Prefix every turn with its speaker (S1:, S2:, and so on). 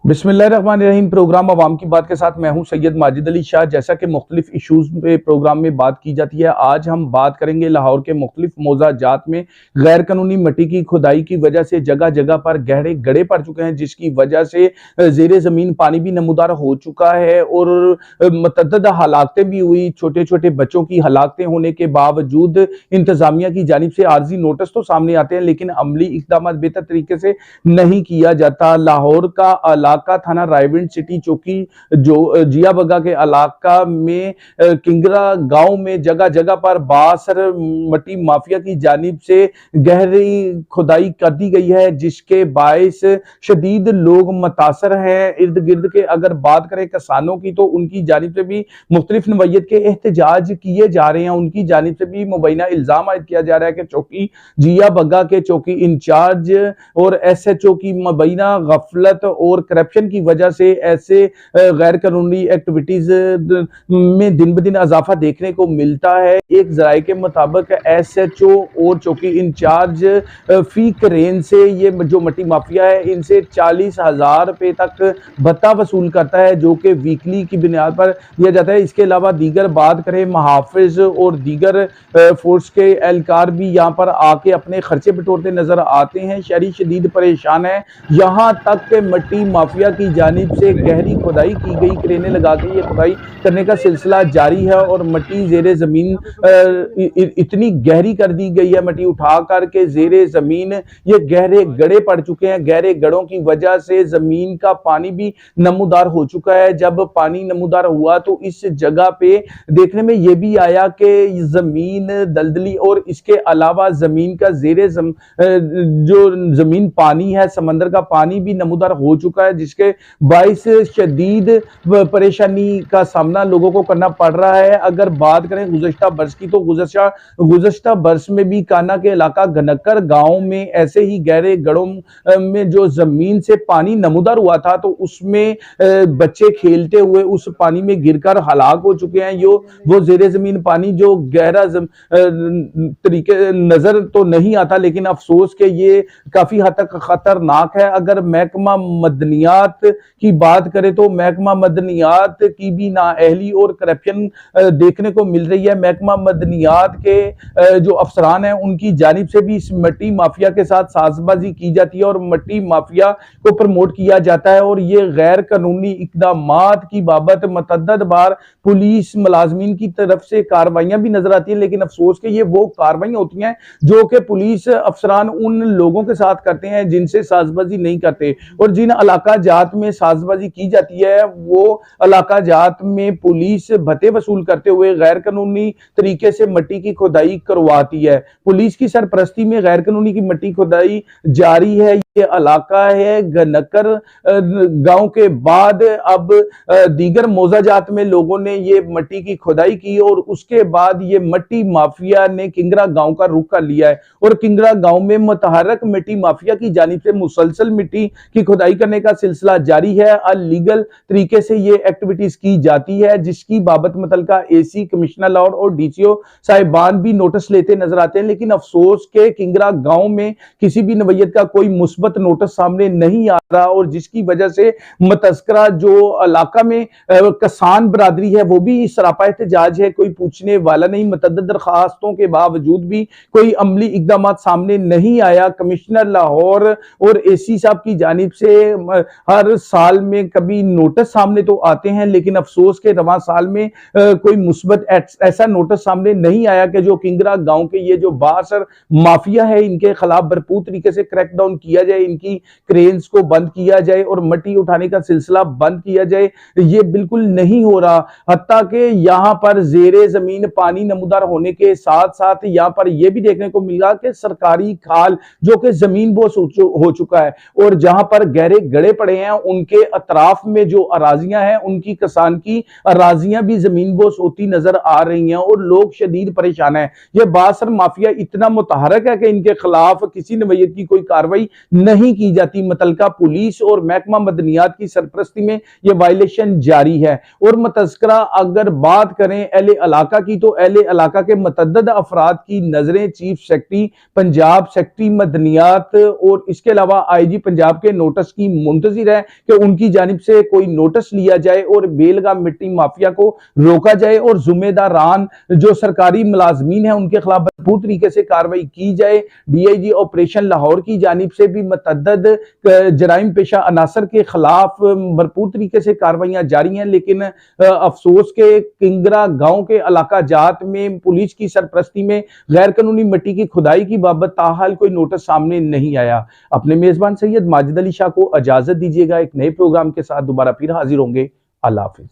S1: बिस्मिल्लाहिर्रहमानिर्रहीम। प्रोग्राम अवाम की बात के साथ मैं हूं सैयद माजिद अली शाह। जैसा कि मुख्तलिफ इशूज़ पे प्रोग्राम में बात की जाती है, आज हम बात करेंगे लाहौर के मुख्तलिफ मौज़ाजात में गैर कानूनी मिट्टी की खुदाई की वजह से जगह जगह पर गहरे गड्ढे पड़ चुके हैं, जिसकी वजह से ज़ेरे ज़मीन पानी भी नमूदार हो चुका है और मतअद्दिद हलाकतें भी हुई। छोटे छोटे बच्चों की हलाकतें होने के बावजूद इंतज़ामिया की जानिब से आर्जी नोटिस तो सामने आते हैं, लेकिन अमली इक़दाम बेहतर तरीके से नहीं किया जाता। लाहौर का इलाका थाना रायविंड सिटी चौकी जो जिया बग्गा के इलाका में किंगरा गांव में जगह जगह पर बासर मट्टी माफिया की जानिब से गहरी खुदाई कर दी गई है, जिसके बायस शदीद लोग मुतासर हैं। इर्द गिर्द के अगर बात करें किसानों की, तो उनकी जानिब से भी मुख्तलिफ नवैयत के एहतजाज किए जा रहे हैं। उनकी जानिब से भी मुबैना इल्जाम आयद किया जा रहा है कि चौकी जिया बग्गा के चौकी इंचार्ज और SHO की मुबैना गफलत और करप्शन की वजह से ऐसे गैर कानूनी एक्टिविटीज में दिन ब दिन इजाफा देखने को मिलता है। एक जराये के मुताबिक SHO और चौकी इंचार्ज फी क्रेन से ये जो मट्टी माफिया है, इनसे 40,000 रुपए तक भत्ता वसूल करता है, जो कि वीकली की बुनियाद पर दिया जाता है। इसके अलावा दीगर बात करें, महाफिज और दीगर फोर्स के एहलकार भी यहाँ पर आके अपने खर्चे बटोरते नजर आते हैं। शहरी शदीद परेशान है। यहाँ तक के मट्टी माफिया की जानिब से गहरी खुदाई की गई, क्रेनें लगा के ये खुदाई करने का सिलसिला जारी है और मट्टी जेरे जमीन इतनी गहरी कर दी गई है, मट्टी उठा करके जेरे जमीन ये गहरे गड्ढे पड़ चुके हैं। गहरे गड्ढों की वजह से जमीन का पानी भी नमूदार हो चुका है। जब पानी नमूदार हुआ तो इस जगह पे देखने में ये भी आया कि जमीन दलदली और इसके अलावा जमीन का जो जमीन पानी है, समंदर का पानी भी नमूदार हो चुका है, जिसके बाइस शदीद परेशानी का सामना लोगों को करना पड़ रहा है। अगर बात करें गुज़श्ता बरस की, तो गुज़श्ता बरस में भी काना के इलाका घनकर गांव में ऐसे ही गहरे गड्ढों में जो जमीन से पानी नमूदार हुआ था, तो उसमें बच्चे खेलते हुए उस पानी में गिरकर हलाक हो चुके हैं। वो जेरे जमीन पानी जो गहरा तरीके नजर तो नहीं आता, लेकिन अफसोस के ये काफी हद तक खतरनाक है। अगर महकमा मदनियात की बात करें, तो महकमा मदनियात की भी नाअहली और करप्शन देखने को मिल रही है। महकमा मदनियात के जो अफसरान हैं, उनकी जानिब से भी इस मट्टी माफिया के साथ साजबाजी की जाती है और मट्टी माफिया को प्रमोट किया जाता है और ये गैर कानूनी इकदामात की बाबत मतअद्दिद बार पुलिस मुलाजमीन की तरफ से कार्रवाइयां भी नजर आती है। लेकिन अफसोस के ये वो कार्रवाइयां होती हैं जो कि पुलिस अफसरान उन लोगों के साथ करते हैं जिनसे साजबाजी नहीं करते, और जिन इलाका जात में साजबाजी की जाती है, वो इलाका जात में पुलिस भत्ते वसूल करते हुए गैर कानूनी तरीके से मट्टी की खुदाई करवाती है। पुलिस की सरपरस्ती में गैर कानूनी की मट्टी खुदाई जारी है। ये इलाका है घनकर गांव के बाद अब दीगर मौजाजात में लोगों ने ये मट्टी की खुदाई की और उसके बाद ये मट्टी माफिया ने किंगरा गांव का रुख कर लिया है और किंगरा गांव में मुतहर्रिक मिट्टी माफिया की जानिब से मुसलसल मिट्टी की खुदाई करने का सिलसिला जारी है। अलीगल तरीके से ये एक्टिविटीज की जाती है, जिसकी बाबत मुतल्लिका AC कमिश्नर लाहौर और DCO साहिबान भी नोटिस लेते नजर आते हैं। लेकिन अफसोस के किंगरा गांव में किसी भी नवैयत का कोई मुस्बत नोटिस सामने नहीं आ रहा और जिसकी वजह से मुतस्करा जो इलाका में किसान बरादरी है, वो भी सरापा एहतजाज है। कोई पूछने वाला नहीं। मुतअद्दिद दरखास्तों के बावजूद भी कोई अमली इकदाम सामने नहीं आया। कमिश्नर लाहौर और AC साहब की जानिब से हर साल में कभी नोटिस सामने तो आते हैं, लेकिन अफसोस के रवां साल में कोई मुस्बत ऐसा नोटिस सामने नहीं आया कि जो किंगरा गांव के ये जो बासर माफिया है, इनके खिलाफ भरपूर तरीके से क्रैकडाउन किया जाए, इनकी क्रेन्स को बंद किया जाए और मट्टी उठाने का सिलसिला बंद किया जाए। ये बिल्कुल नहीं हो रहा। हत्ता के यहाँ पर जेरे जमीन पानी नमूदार होने के साथ साथ यहाँ पर यह भी देखने को मिला कि सरकारी खाल जो कि जमीन बोस हो चुका है और जहां पर गहरे गड्ढे पड़े हैं, उनके अतराफ में जो अराजियां हैं, उनकी किसान की अराजियां भी जमीन बोस होती नजर आ रही हैं और लोग शदीद परेशान हैं। यह बासर माफिया इतना मुतहर्रिक है कि इनके खिलाफ किसी नवैयत की कोई कार्रवाई नहीं की जाती। मुतल्लिका पुलिस और महकमा मदनियात की सरपरस्ती में यह वायलेशन जारी है। और मुतज़क्करा अगर बात करें अहले इलाका की, तो अहले इलाका के मुतअद्दिद अफराद की नजरें चीफ सेक्रेटरी पंजाब, सेक्रेटरी मदनियात और इसके अलावा आईजी पंजाब के नोटिस की मुंतजिर है कि उनकी जानिब से कोई नोटिस लिया जाए और बेलगाम मिट्टी माफिया को रोका जाए और जुम्मेदारान जो सरकारी मुलाजमीन है उनके खिलाफ भरपूर तरीके से कार्रवाई की जाए। डीआईजी ऑपरेशन लाहौर की जानिब से भी मुतअद्दिद जराइम पेशा अनासर के खिलाफ भरपूर तरीके से कार्रवाइयां जारी हैं, लेकिन अफसोस के किंगरा गांव के इलाका जात में पुलिस की सरपरस्ती में गैर कानूनी मिट्टी की खुदाई की बाबत ताहाल कोई नोटिस सामने नहीं आया। अपने मेजबान सैयद माजिद अली शाह को इजाजत दीजिएगा। एक नए प्रोग्राम के साथ दोबारा फिर हाजिर होंगे। अल्लाह हाफिज।